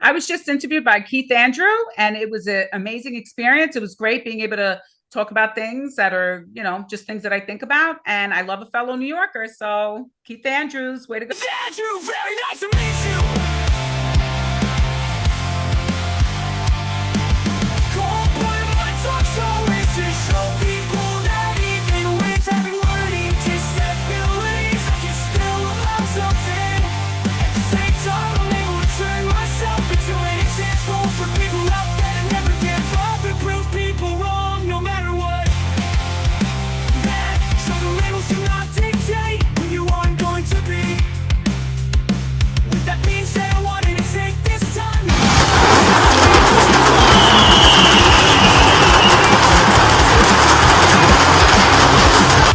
I was just interviewed by Keith Andrew, and it was an amazing experience. It was great being able to talk about things that are, just things that I think about. And I love a fellow New Yorker. So, Keith Andrews, way to go. Andrew, very nice to meet you. Coldplay, my talk show is to show people that even with every learning disabilities, I can still love something. At the same time, I'm able to turn myself into an example for people out there to never give up and prove people wrong, no matter what. That so the labels do not dictate who you are going to be. With that being said, I wanted to take this time.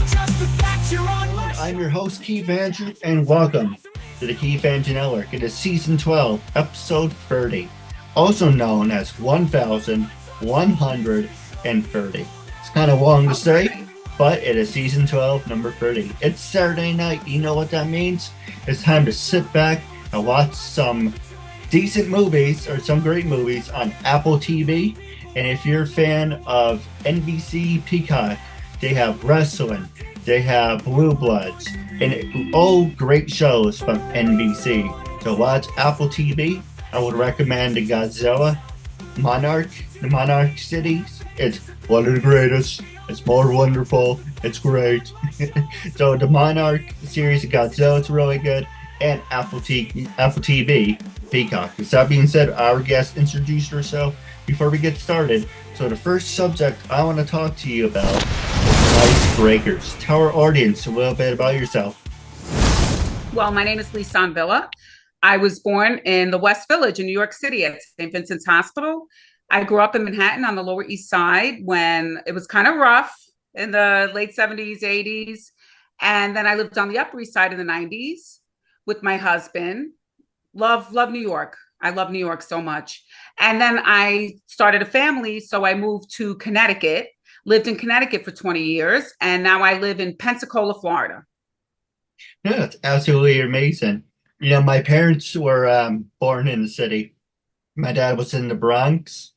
Just the fact you're on my I'm your host, Keith Andrew, and welcome to the KeithAndrewNetWork. It is Season 12, Episode 30, also known as 1130. It's kind of long to say, but it is Season 12, number 30. It's Saturday night. You know what that means? It's time to sit back and watch some decent movies, or some great movies, on Apple TV. And if you're a fan of NBC Peacock, they have wrestling, they have Blue Bloods, and all great shows from NBC. So watch Apple TV. I would recommend the Godzilla the Monarch cities. It's one of the greatest. It's more wonderful. It's great. So the Monarch series of Godzilla is really good, and Apple TV Peacock. With that being said, our guest introduced herself before we get started. So the first subject I want to talk to you about is icebreakers. Tell our audience a little bit about yourself. Well, my name is Leesan Villa. I was born in the West Village in New York City at St. Vincent's Hospital. I grew up in Manhattan on the Lower East Side when it was kind of rough in the late 70s, 80s. And then I lived on the Upper East Side in the 90s with my husband. Love New York. I love New York so much. And then I started a family, so I moved to Connecticut, lived in Connecticut for 20 years, and now I live in Pensacola, Florida. Yeah, it's absolutely amazing. You know, my parents were born in the city. My dad was in the Bronx.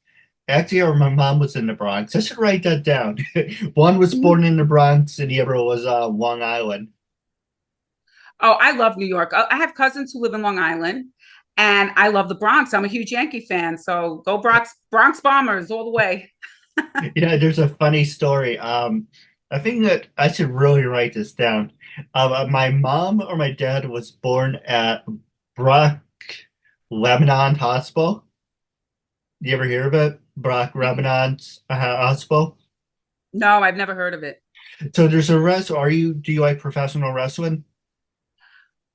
Actually, or my mom was in the Bronx. I should write that down. One was born in the Bronx, and the other was Long Island. Oh, I love New York. I have cousins who live in Long Island, and I love the Bronx. I'm a huge Yankee fan, so go Bronx Bombers all the way. You know, there's a funny story. I think that I should really write this down. My mom or my dad was born at Brock Lebanon Hospital. You ever hear of it? Brock Lebanon's Hospital. No, I've never heard of it. So there's a wrestler. Do you like professional wrestling?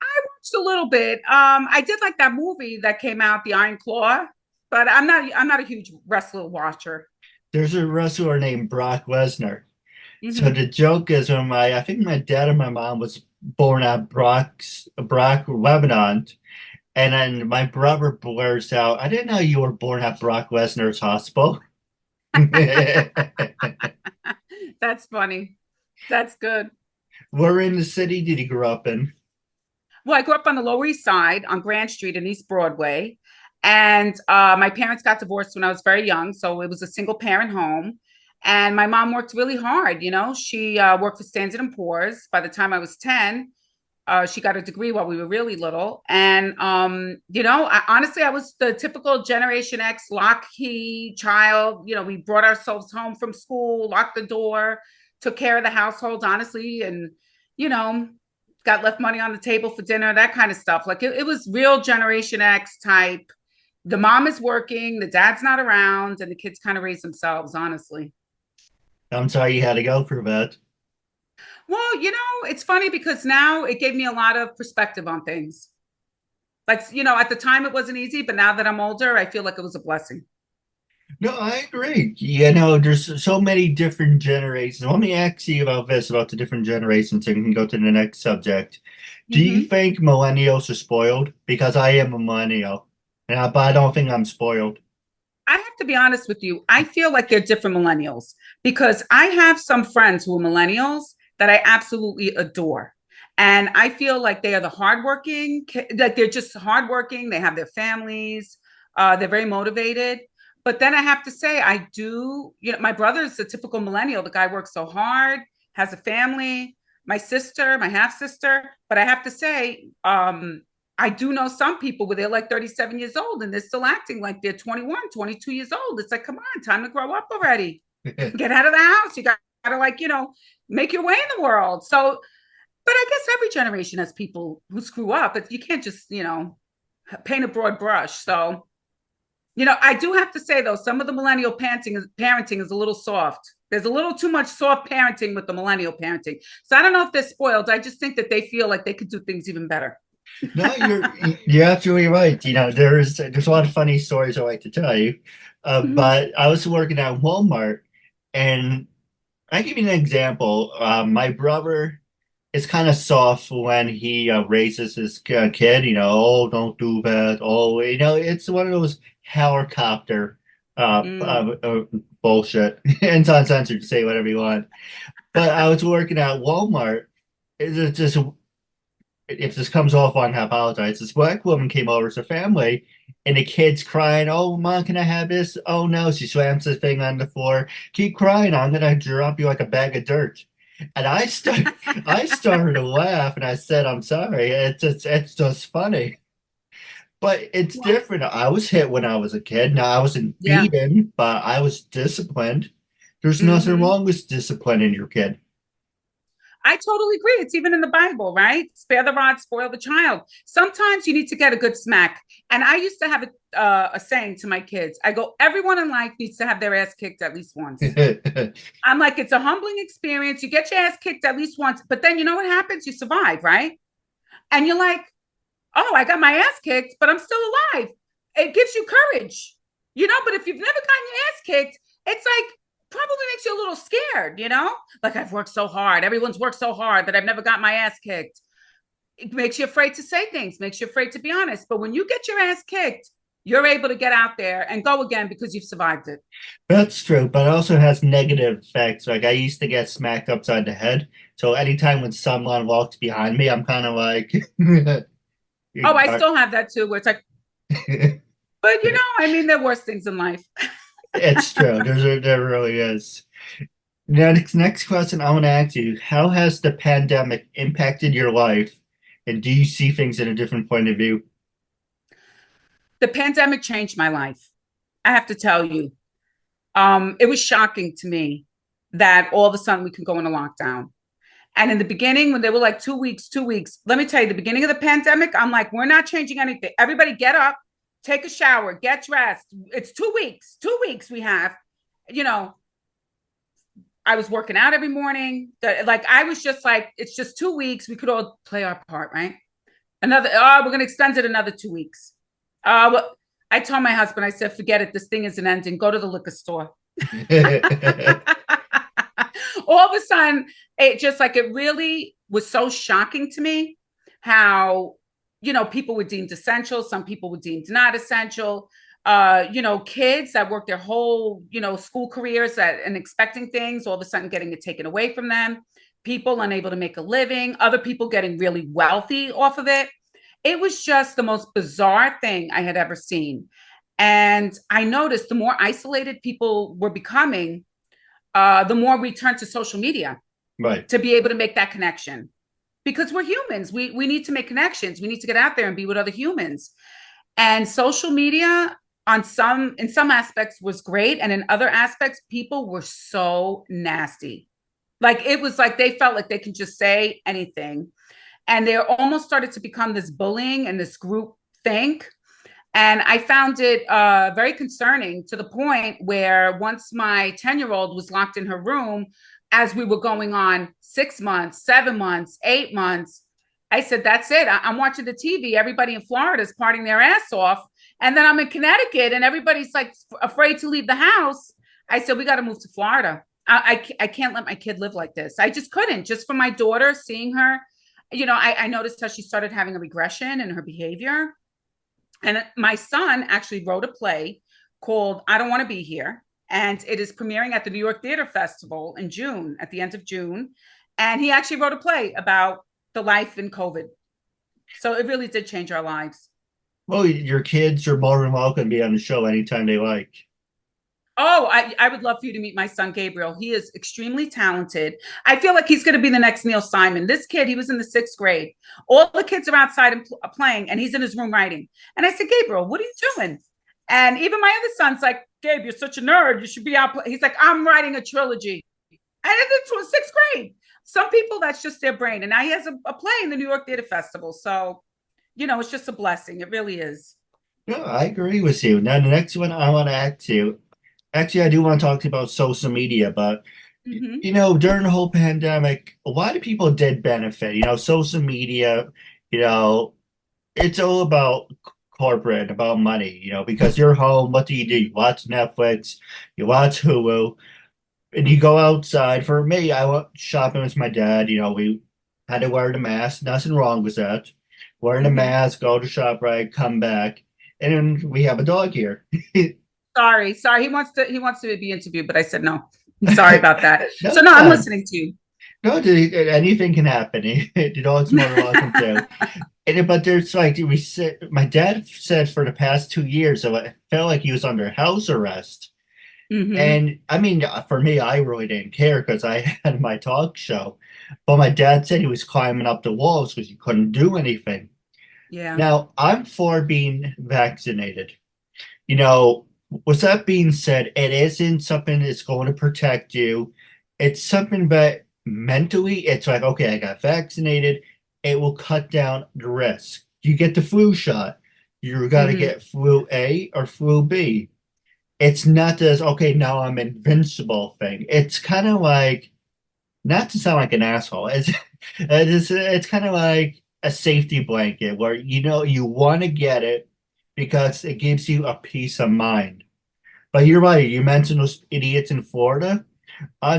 I watched a little bit. I did like that movie that came out, The Iron Claw, but I'm not a huge wrestler watcher. There's a wrestler named Brock Lesnar. So Hmm. the joke is I think my dad and my mom was born at Brock Lebanon, and then my brother blurs out, "I didn't know you were born at Brock Lesnar's hospital." That's funny. That's good. Where in the city did you grow up in? Well, I grew up on the Lower East Side on Grand Street in East Broadway. And my parents got divorced when I was very young. So it was a single parent home. And my mom worked really hard. She worked for Standard and Poor's. By the time I was 10, she got a degree while we were really little. And, honestly, I was the typical Generation X lock key child. We brought ourselves home from school, locked the door, took care of the household, honestly. And, you know, got left money on the table for dinner, that kind of stuff. Like it was real Generation X type. The mom is working, the dad's not around, and the kids kind of raise themselves, honestly. I'm sorry you had to go through that. Well, it's funny because now it gave me a lot of perspective on things. Like, at the time it wasn't easy, but now that I'm older, I feel like it was a blessing. No, I agree. You know, there's so many different generations. Let me ask you about this, about the different generations, and we can go to the next subject. Do you Hmm. think millennials are spoiled? Because I am a millennial, but I don't think I'm spoiled. I have to be honest with you. I feel like they're different millennials because I have some friends who are millennials that I absolutely adore. And I feel like they are the hardworking, like they're just hardworking. They have their families. They're very motivated. But then I have to say, I do, my brother's a typical millennial. The guy works so hard, has a family, my sister, my half sister. But I have to say, I do know some people where they're like 37 years old and they're still acting like they're 21, 22 years old. It's like, come on, time to grow up already. Get out of the house. You got to, like, make your way in the world. So, but I guess every generation has people who screw up, but you can't just, paint a broad brush. So, I do have to say though, some of the millennial parenting is a little soft. There's a little too much soft parenting with the millennial parenting. So I don't know if they're spoiled. I just think that they feel like they could do things even better. No, you're absolutely right. There's a lot of funny stories I like to tell you. Mhm. But I was working at Walmart, and I give you an example. My brother is kind of soft when he raises his kid. Oh, don't do that. Oh, it's one of those helicopter Mm. bullshit. And it's uncensored to say whatever you want. But I was working at Walmart. It's just if this comes off wrong, I apologize. This black woman came over as a family, and the kid's crying, "Oh, mom, can I have this?" Oh no, she slams the thing on the floor. Keep crying, I'm gonna drop you like a bag of dirt. And I started to laugh, and I said, "I'm sorry. It's just funny." But it's Well, different. I was hit when I was a kid. Now I wasn't yeah. beaten, but I was disciplined. There's nothing Hmm. wrong with disciplining your kid. I totally agree. It's even in the Bible, right? Spare the rod, spoil the child. Sometimes you need to get a good smack. And I used to have a saying to my kids. I go, everyone in life needs to have their ass kicked at least once. I'm like, it's a humbling experience. You get your ass kicked at least once, but then you know what happens? You survive, right? And you're like, oh, I got my ass kicked, but I'm still alive. It gives you courage, But if you've never gotten your ass kicked, it's like probably makes you a little scared. Like I've worked so hard. Everyone's worked so hard that I've never got my ass kicked. It makes you afraid to say things, makes you afraid to be honest. But when you get your ass kicked, you're able to get out there and go again because you've survived it. That's true, but it also has negative effects. Like I used to get smacked upside the head. So anytime when someone walks behind me, I'm kind of like, Oh, I still have that too, where it's like, but I mean, there are worse things in life. it's true. There really is. Next question I want to ask you, how has the pandemic impacted your life? And do you see things in a different point of view? The pandemic changed my life. I have to tell you. It was shocking to me that all of a sudden we could go into lockdown. And in the beginning, when they were like 2 weeks, 2 weeks, let me tell you, the beginning of the pandemic, I'm like, we're not changing anything. Everybody get up, take a shower, get dressed. It's 2 weeks, 2 weeks we have. You know, I was working out every morning. Like, I was just like, it's just 2 weeks. We could all play our part, right? We're going to extend it another 2 weeks. Well, I told my husband, I said, forget it. This thing isn't ending. Go to the liquor store. All of a sudden, it really was so shocking to me how, people were deemed essential. Some people were deemed not essential. Kids that worked their whole, school careers and expecting things, all of a sudden getting it taken away from them. People unable to make a living, other people getting really wealthy off of it. It was just the most bizarre thing I had ever seen. And I noticed the more isolated people were becoming, the more we turn to social media Right. to be able to make that connection. Because we're humans. We need to make connections. We need to get out there and be with other humans. And social media in some aspects was great. And in other aspects, people were so nasty. Like it was like they felt like they could just say anything. And they almost started to become this bullying and this group think. And I found it very concerning to the point where once my 10-year-old was locked in her room, as we were going on 6 months, 7 months, 8 months, I said, that's it. I'm watching the TV. Everybody in Florida is partying their ass off. And then I'm in Connecticut and everybody's like afraid to leave the house. I said, we got to move to Florida. I can't let my kid live like this. I just couldn't. Just for my daughter, seeing her, I noticed how she started having a regression in her behavior. And my son actually wrote a play called I Don't Want to Be Here. And it is premiering at the New York Theater Festival in June, at the end of June. And he actually wrote a play about the life in COVID. So it really did change our lives. Well, your kids are more than welcome to be on the show anytime they like. Oh, I would love for you to meet my son, Gabriel. He is extremely talented. I feel like he's going to be the next Neil Simon. This kid, he was in the sixth grade. All the kids are outside and playing, and he's in his room writing. And I said, Gabriel, what are you doing? And even my other son's like, Gabe, you're such a nerd. You should be out. He's like, I'm writing a trilogy. And it's sixth grade. Some people, that's just their brain. And now he has a play in the New York Theater Festival. So, it's just a blessing. It really is. No, I agree with you. Now, the next one I want to add to, actually, I do want to talk to you about social media, but Mm-hmm. during the whole pandemic, a lot of people did benefit. Social media, you know, it's all about corporate, about money, because you're home. What do? You watch Netflix, you watch Hulu, and you go outside. For me, I went shopping with my dad. We had to wear the mask. Nothing wrong with that. Wearing a Mm-hmm. mask, go to shop, right, come back, and then we have a dog here. Sorry. He wants to be interviewed, but I said no. I'm sorry about that. No, So it's no, I'm fine. listening to you. No, anything can happen. The dog's more than welcome to. But there's like we said, my dad said for the past 2 years, so it felt like he was under house arrest. Mm-hmm. And I mean, for me, I really didn't care because I had my talk show. But my dad said he was climbing up the walls because he couldn't do anything. Yeah. Now, I'm for being vaccinated. You know, with that being said, it isn't something that's going to protect you. It's something that mentally, it's like, okay, I got vaccinated. It will cut down the risk. You get the flu shot, you got to Mm-hmm. get flu A or flu B. It's not this, okay, now I'm invincible thing. It's kind of like, not to sound like an asshole, it's kind of like a safety blanket where you want to get it because it gives you a peace of mind. But you're right. You mentioned those idiots in Florida.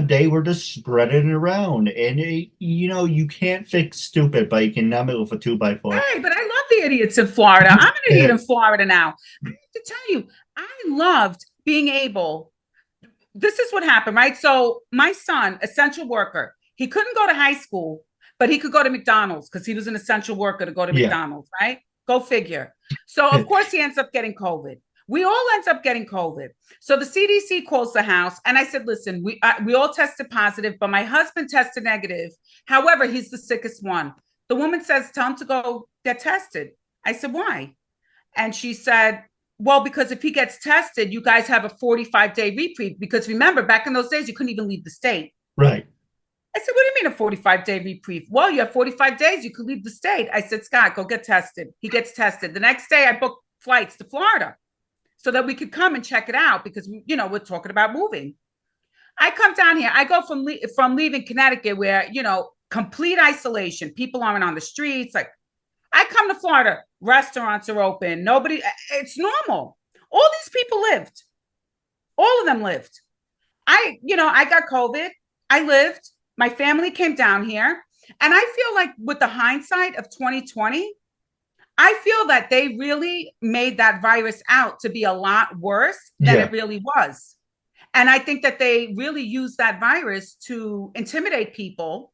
They were just spreading it around, and you can't fix stupid, but you can numb it with a 2x4. Hey, but I love the idiots in Florida. I'm an idiot in Florida now. I have to tell you, I loved being able. This is what happened, right? So my son, essential worker, he couldn't go to high school, but he could go to McDonald's because he was an essential worker to go to Yeah. McDonald's, right? Go figure. So of course he ends up getting COVID. We all end up getting COVID. So the CDC calls the house, and I said, "Listen, we all tested positive, but my husband tested negative. However, he's the sickest one." The woman says, "Tell him to go get tested." I said, "Why?" And she said, well, because if he gets tested, you guys have a 45-day reprieve. Because remember, back in those days, you couldn't even leave the state. Right. I said, what do you mean a 45-day reprieve? Well, you have 45 days, you could leave the state. I said, Scott, go get tested. He gets tested. The next day, I booked flights to Florida so that we could come and check it out because, we're talking about moving. I come down here. I go from leaving Connecticut where, complete isolation. People aren't on the streets. Like, I come to Florida, restaurants are open. Nobody, it's normal. All these people lived. All of them lived. I got COVID. I lived. My family came down here. And I feel like with the hindsight of 2020, I feel that they really made that virus out to be a lot worse than Yeah. it really was. And I think that they really used that virus to intimidate people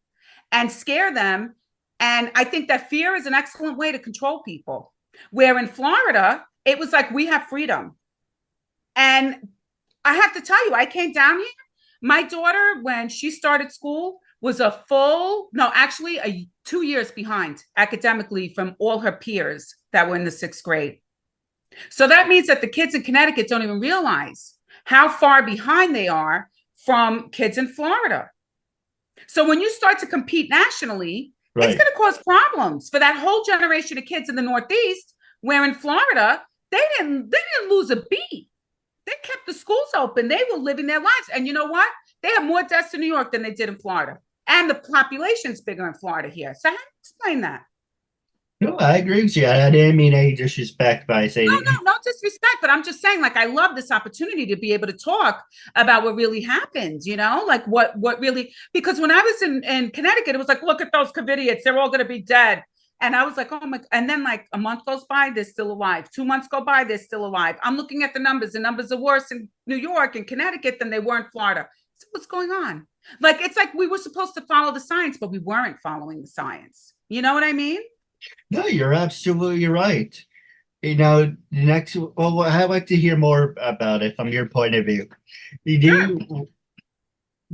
and scare them. And I think that fear is an excellent way to control people. Where in Florida, it was like we have freedom. And I have to tell you, I came down here. My daughter, when she started school, was actually 2 years behind academically from all her peers that were in the sixth grade. So that means that the kids in Connecticut don't even realize how far behind they are from kids in Florida. So when you start to compete nationally, it's Right. going to cause problems for that whole generation of kids in the Northeast, where in Florida, they didn't lose a beat. They kept the schools open. They were living their lives. And you know what? They have more deaths in New York than they did in Florida. And the population's bigger in Florida here. So how do you explain that? No, I agree with you. I didn't mean any disrespect by saying, No disrespect, but I'm just saying, like, I love this opportunity to be able to talk about what really happened, like what really, because when I was in Connecticut, it was like, look at those Covidiots, they're all gonna be dead. And I was like, oh my, and then like a month goes by, they're still alive. 2 months go by, they're still alive. I'm looking at the numbers are worse in New York and Connecticut than they were in Florida. So what's going on? Like, it's like we were supposed to follow the science, but we weren't following the science. You know what I mean? no, you're absolutely right. Next, well, I'd like to hear more about it from your point of view. Do Sure. you,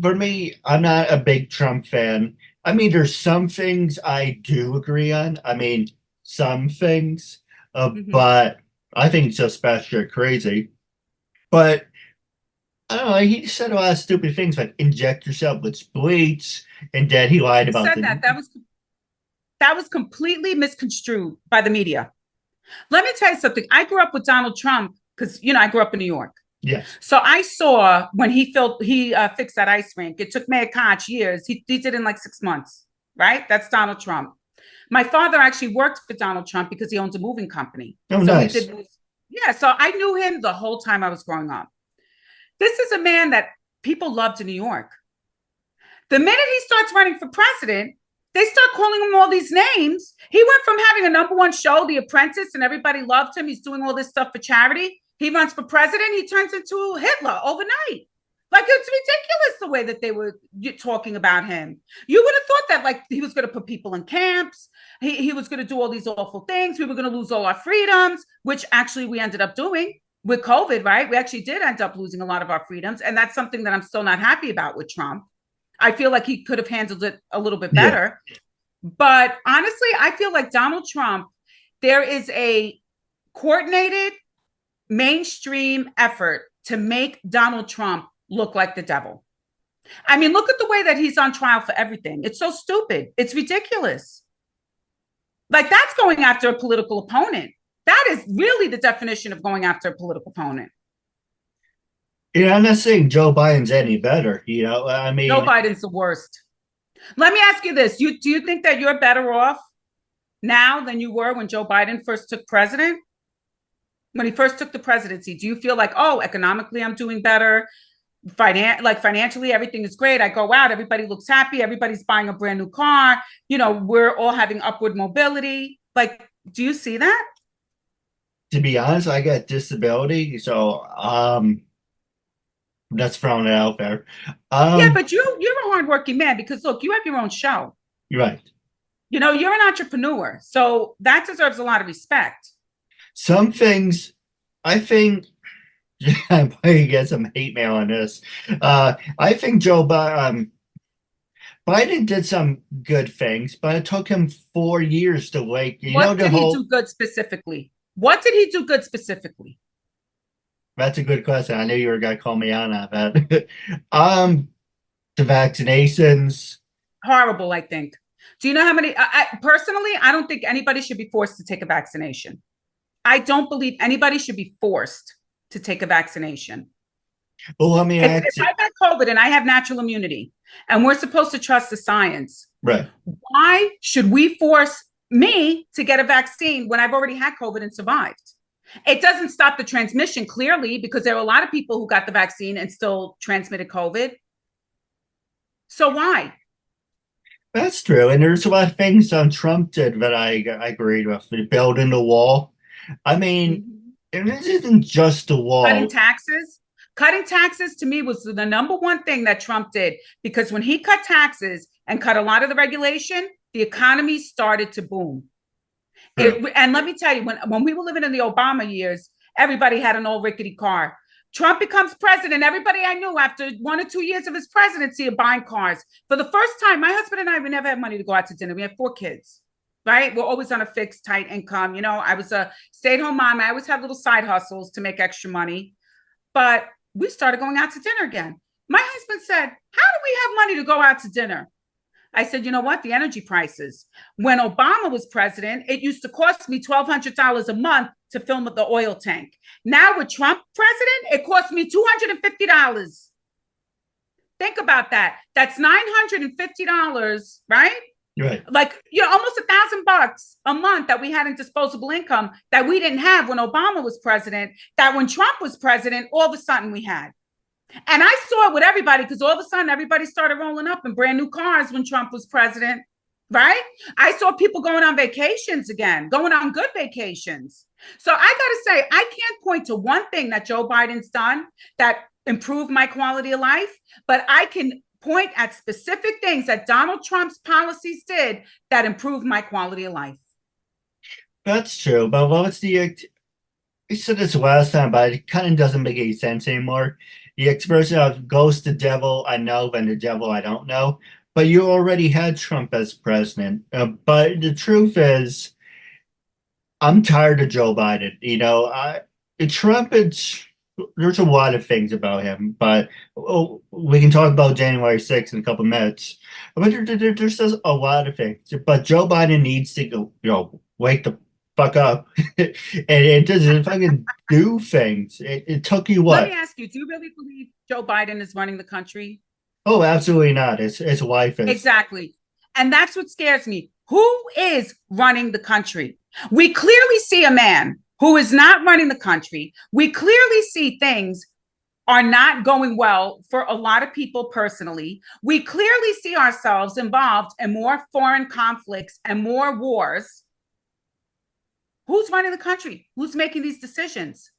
for me, I'm not a big Trump fan. I mean, there's some things I do agree on. I mean, some things, Mhm. but I think it's just batshit crazy. But I don't know. He said a lot of stupid things like inject yourself with bleach, and then he lied He about said the. that was completely misconstrued by the media. Let me tell you something. I grew up with Donald Trump because I grew up in New York. Yes. So I saw when he fixed that ice rink. It took Mayor Koch years. He did it in like 6 months, right? That's Donald Trump. My father actually worked for Donald Trump because he owns a moving company. Oh, So he nice. did, yeah. So I knew him the whole time I was growing up. This is a man that people loved in New York. The minute he starts running for president, they start calling him all these names. He went from having a number one show, The Apprentice, and everybody loved him. He's doing all this stuff for charity. He runs for president. He turns into Hitler overnight. Like, it's ridiculous the way that they were talking about him. You would have thought that like he was going to put people in camps. He was going to do all these awful things. We were going to lose all our freedoms, which actually we ended up doing with COVID, right? We actually did end up losing a lot of our freedoms. And that's something that I'm still not happy about with Trump. I feel like he could have handled it a little bit Yeah. better. But honestly, I feel like Donald Trump, there is a coordinated mainstream effort to make Donald Trump look like the devil. I mean, look at the way that he's on trial for everything. It's so stupid. It's ridiculous. Like, that's going after a political opponent. That is really the definition of going after a political opponent. I'm not saying Joe Biden's any better. I Joe mean, Biden's the worst. Let me ask you this. Do you think that you're better off now than you were when Joe Biden first took president? When he first took the presidency, do you feel like, oh, economically I'm doing better? Financially, everything is great. I go out, everybody looks happy, everybody's buying a brand new car, we're all having upward mobility. Like, do you see that? to be honest, I got disability, so that's thrown it out there. Yeah, Um, but you're a hardworking man because look, you have your own show. you're right. You're an entrepreneur. So that deserves a lot of respect. Some things, I think, I'm going to get some hate mail on this. I think Biden did some good things, but it took him 4 years to What the did he whole. do good specifically? What did he do good specifically? That's a good question. I knew you were going to call me on that. The vaccinations. Horrible, I think. Do you know how many? Personally, I don't think anybody should be forced to take a vaccination. I don't believe anybody should be forced to take a vaccination. Well, let me If ask you. I've had COVID and I have natural immunity and we're supposed to trust the science, Right. why should we force me to get a vaccine when I've already had COVID and survived? It doesn't stop the transmission clearly because there are a lot of people who got the vaccine and still transmitted COVID. So why? That's true. And there's a lot of things Trump did that I agreed with. Building the wall. I mean, Mhm. and this isn't just the Cutting wall. taxes. Cutting taxes to me was the number one thing that Trump did because when he cut taxes and cut a lot of the regulation, the economy started to boom. True. And let me tell you, when we were living in the Obama years, everybody had an old rickety car. Trump becomes president. Everybody I knew after 1 or 2 years of his presidency are buying cars. For the first time, my husband and I, we never had money to go out to dinner. We had 4 kids, right? We're always on a fixed, tight income. I was a stay-at-home mom. I always had little side hustles to make extra money. But we started going out to dinner again. My husband said, how do we have money to go out to dinner? I said, you know what? The energy prices. When Obama was president, it used to cost me $1,200 a month to fill the oil tank. Now with Trump president, it costs me $250. Think about that. That's $950, right? Right. Like, almost $1,000 a month that we had in disposable income that we didn't have when Obama was president, that when Trump was president, all of a sudden we had. And I saw it with everybody because all of a sudden everybody started rolling up in brand new cars when Trump was president, right? I saw people going on vacations again, going on good vacations. So I got to say, I can't point to one thing that Joe Biden's done that improved my quality of life, but I can point at specific things that Donald Trump's policies did that improved my quality of life. That's true. But what's the I said this last time, but it kind of doesn't make any sense anymore. The expression of ghost the devil I know and the devil I don't know. But you already had Trump as president. But the truth is, I'm tired of Joe Biden. Trump, there's a lot of things about him, but we can talk about January 6th in a couple minutes. But there's just a lot of things. But Joe Biden needs to go, wake the fuck up. And it doesn't fucking do things. It took you Let me what? ask you, do you really believe Joe Biden is running the country? Oh, absolutely not. His wife is. Exactly. And that's what scares me. Who is running the country? We clearly see a man who is not running the country. We clearly see things are not going well for a lot of people personally. We clearly see ourselves involved in more foreign conflicts and more wars. Who's running the country? Who's making these decisions?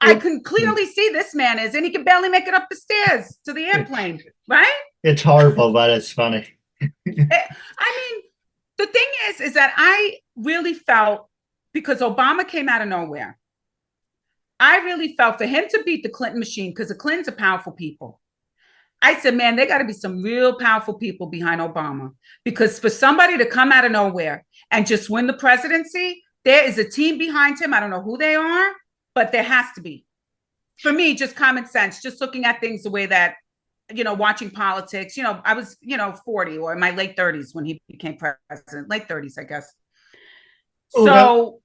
I Well, can clearly see this man is, and he can barely make it up the stairs to the airplane, right? it's horrible, but it's funny. I mean, the thing is that I really felt because Obama came out of nowhere. I really felt for him to beat the Clinton machine because the Clintons are powerful people. I said, man, there got to be some real powerful people behind Obama because for somebody to come out of nowhere and just win the presidency, there is a team behind him. I don't know who they are, but there has to be. For me, just common sense, just looking at things the way that, watching politics, I was, 40 or in my late 30s when he became president, late 30s, I guess. Oh, that So,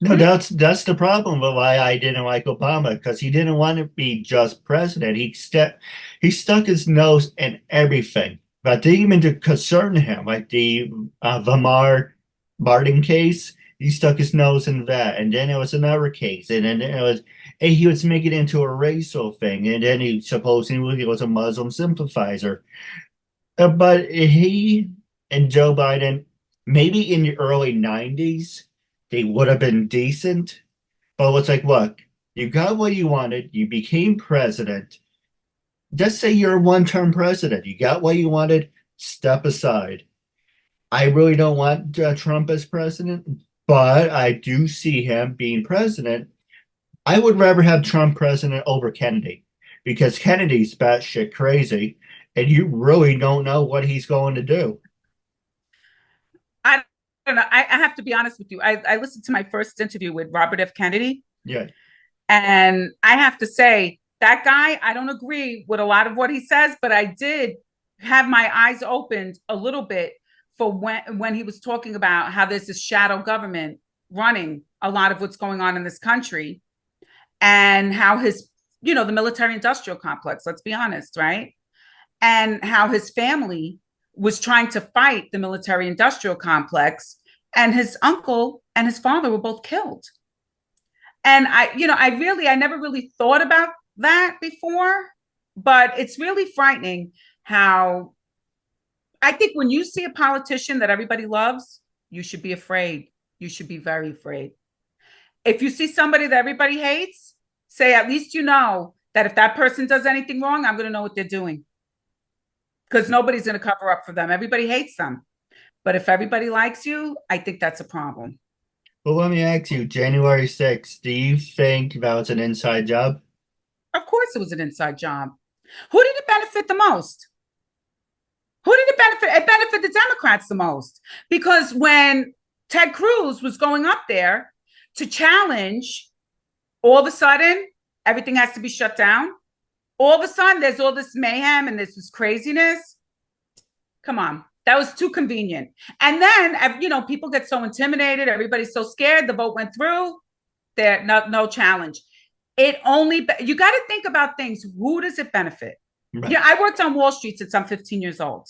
No, hmm? that's the problem with why I didn't like Obama because he didn't want to be just president. He stuck his nose in everything that didn't even to concern him, like the Vermar Barton case. He stuck his nose in that, and then it was another case, and then he was making it into a racial thing, and then he supposedly was a Muslim sympathizer. But he and Joe Biden, maybe in the early 90s, they would have been decent. But it's like, look, you got what you wanted. You became president. Just say you're a one-term president. You got what you wanted. Step aside. I really don't want Trump as president, but I do see him being president. I would rather have Trump president over Kennedy because Kennedy's batshit crazy, and you really don't know what he's going to do. I don't know. I have to be honest with you. I listened to my first interview with Robert F. Kennedy, Yeah. and I have to say, that guy, I don't agree with a lot of what he says, but I did have my eyes opened a little bit for when he was talking about how there's this shadow government running a lot of what's going on in this country and how the military industrial complex, let's be honest, right? And how his family was trying to fight the military industrial complex, and his uncle and his father were both killed. And I never really thought about that before, but it's really frightening how I think when you see a politician that everybody loves, you should be afraid. You should be very afraid. If you see somebody that everybody hates, say, at least you know that if that person does anything wrong, I'm going to know what they're doing because nobody's going to cover up for them. Everybody hates them. But if everybody likes you, I think that's a problem. Well, let me ask you, January 6th, do you think that was an inside job? Of course, it was an inside job. Who did it benefit the most? Who did it benefit? It benefited the Democrats the most because when Ted Cruz was going up there to challenge, all of a sudden, everything has to be shut down. All of a sudden, there's all this mayhem and there's this craziness. Come on. That was too convenient. And then, people get so intimidated. Everybody's so scared. The vote went through. There, no challenge. You got to think about things. Who does it benefit? Right. Yeah, I worked on Wall Street since I'm 15 years old.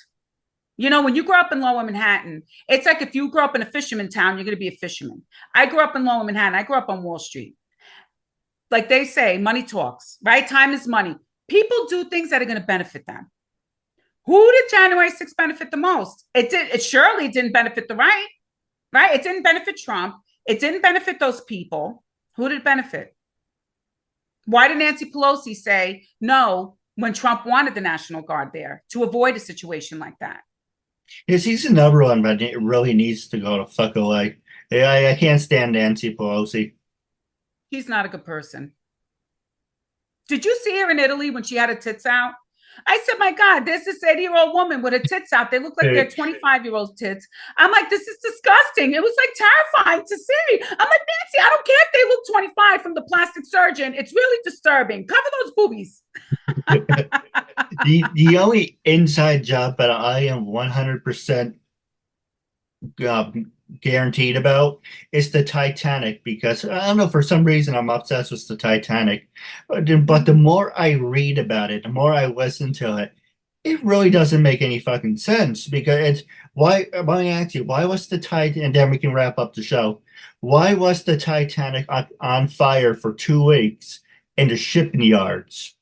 When you grow up in Lower Manhattan, it's like if you grow up in a fisherman town, you're going to be a fisherman. I grew up in Lower Manhattan. I grew up on Wall Street. Like they say, money talks, right? Time is money. People do things that are going to benefit them. Who did January 6th benefit the most? It surely didn't benefit the right? It didn't benefit Trump. It didn't benefit those people. Who did it benefit? Why did Nancy Pelosi say no when Trump wanted the National Guard there to avoid a situation like that? Yes, he's another one, but it really needs to go to fuck away. Yeah, I can't stand Nancy Pelosi. She's not a good person. Did you see her in Italy when she had her tits out? I said, my God, there's this 80-year-old woman with her tits out. They look like they're 25-year-old tits. I'm like, this is disgusting. It was like terrifying to see. I'm like, Nancy, I don't care if they look 25 from the plastic surgeon. It's really disturbing. Cover those boobies. The only inside job that I am 100% guaranteed about is the Titanic, because I don't know, for some reason I'm obsessed with the Titanic. But the more I read about it, the more I listen to it, it really doesn't make any fucking sense, because it's why. Let me ask you, why was the Titanic, and then we can wrap up the show. Why was the Titanic on fire for 2 weeks in the shipping yards?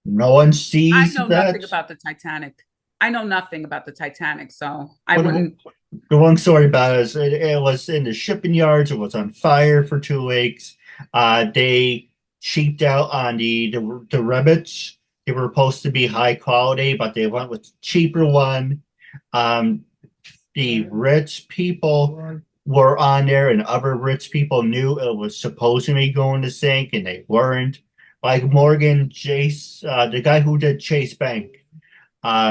No one I sees know that. nothing about the Titanic. I know nothing about the Titanic, so I What wouldn't. the one story about it is it was in the shipping yards. It was on fire for 2 weeks. They cheaped out on the rivets. They were supposed to be high quality, but they went with the cheaper one. Um, the rich people were on there, and other rich people knew it was supposedly going to sink, and they weren't. Like Morgan Chase, the guy who did Chase Bank,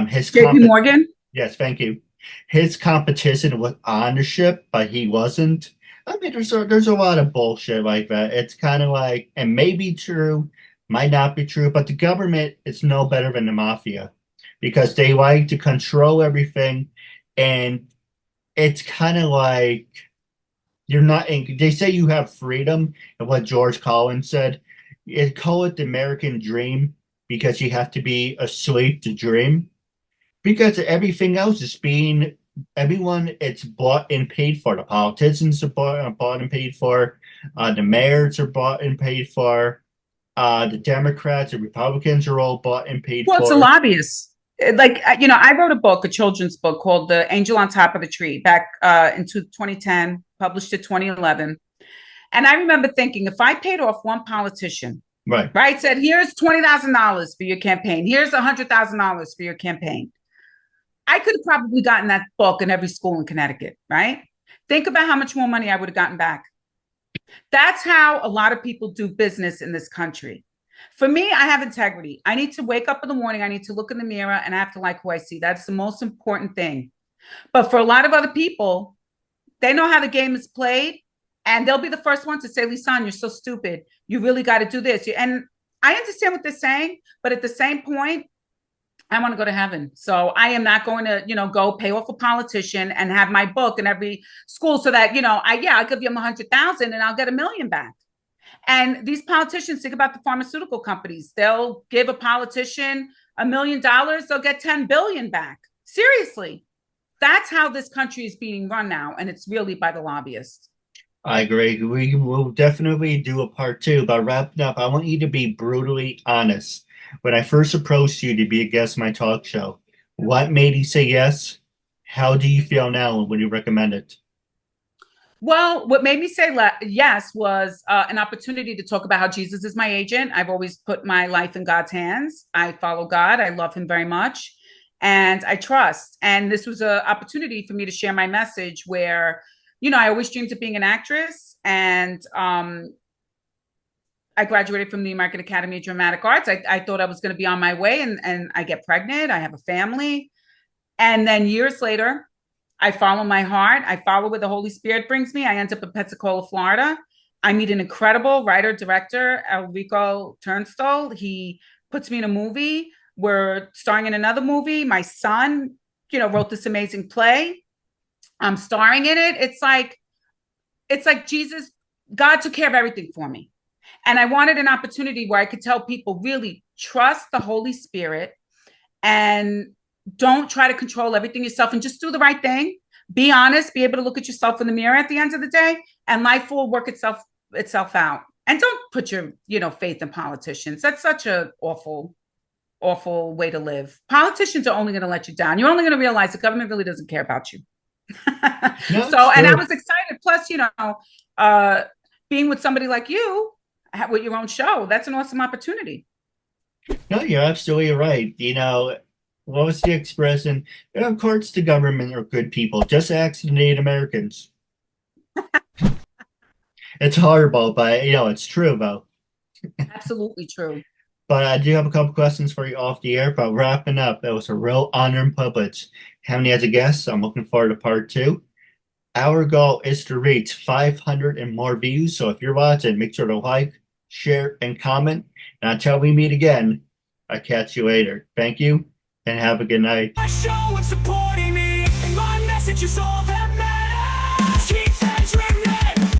his JP Morgan? yes, thank you. His competition was on the ship, but he wasn't. I mean, there's a lot of bullshit like that. It's kind of like, and may be true, might not be true, but the government is no better than the mafia, because they like to control everything, and it's kind of like you're not in. They say you have freedom, and what George Collins said, it call it the American dream, because you have to be asleep to dream, because everything else is being everyone, it's bought and paid for. The politicians are bought and paid for. The mayors are bought and paid for. The Democrats, the Republicans are all bought and paid Well, it's a for. lobbyist. Like, I wrote a book, a children's book called The Angel on Top of the Tree back into 2010, published in 2011. And I remember thinking, if I paid off one politician, Right. right, said, here's $20,000 for your campaign, here's $100,000 for your campaign, I could have probably gotten that book in every school in Connecticut, right? Think about how much more money I would have gotten back. That's how a lot of people do business in this country. For me, I have integrity. I need to wake up in the morning. I need to look in the mirror and I have to like who I see. That's the most important thing. But for a lot of other people, they know how the game is played and they'll be the first one to say, Leesan, you're so stupid. You really got to do this. And I understand what they're saying, but at the same point, I want to go to heaven. So I am not going to, go pay off a politician and have my book in every school so that, I'll give you 100,000 and I'll get 1 million back. And these politicians, think about the pharmaceutical companies. They'll give a politician $1 million, they'll get 10 billion back. Seriously. That's how this country is being run now. And it's really by the lobbyists. I agree. We will definitely do a part two, but wrapping up, I want you to be brutally honest. When I first approached you to be a guest on my talk show, what made you say yes? How do you feel now when you recommend it? Well, what made me say yes was an opportunity to talk about how Jesus is my agent. I've always put my life in God's hands. I follow God. I love him very much. And I trust. And this was an opportunity for me to share my message where, I always dreamed of being an actress. And I graduated from the American Academy of Dramatic Arts. I thought I was going to be on my way and I get pregnant. I have a family. And then years later, I follow my heart. I follow where the Holy Spirit brings me. I end up in Pensacola, Florida. I meet an incredible writer, director, Enrico Turnstall. He puts me in a movie. We're starring in another movie. My son, wrote this amazing play. I'm starring in it. It's like Jesus, God took care of everything for me. And I wanted an opportunity where I could tell people, really trust the Holy Spirit and don't try to control everything yourself and just do the right thing. Be honest, be able to look at yourself in the mirror at the end of the day, and life will work itself out. And don't put your, faith in politicians. That's such a awful way to live. Politicians are only going to let you down. You're only going to realize the government really doesn't care about you. So, and I was excited. Plus, being with somebody like you with your own show, that's an awesome opportunity. No, you're absolutely right. What was the expression? Of course, the government are good people. Just ask the Native Americans. It's horrible, but it's true though. Absolutely true. But I do have a couple questions for you off the air. But wrapping up, it was a real honor and privilege having you as a guest. I'm looking forward to part two. Our goal is to reach 500 and more views. So if you're watching, make sure to like, share, and comment. And until we meet again, I'll catch you later. Thank you and have a good night. My show and supporting me, and my message is all that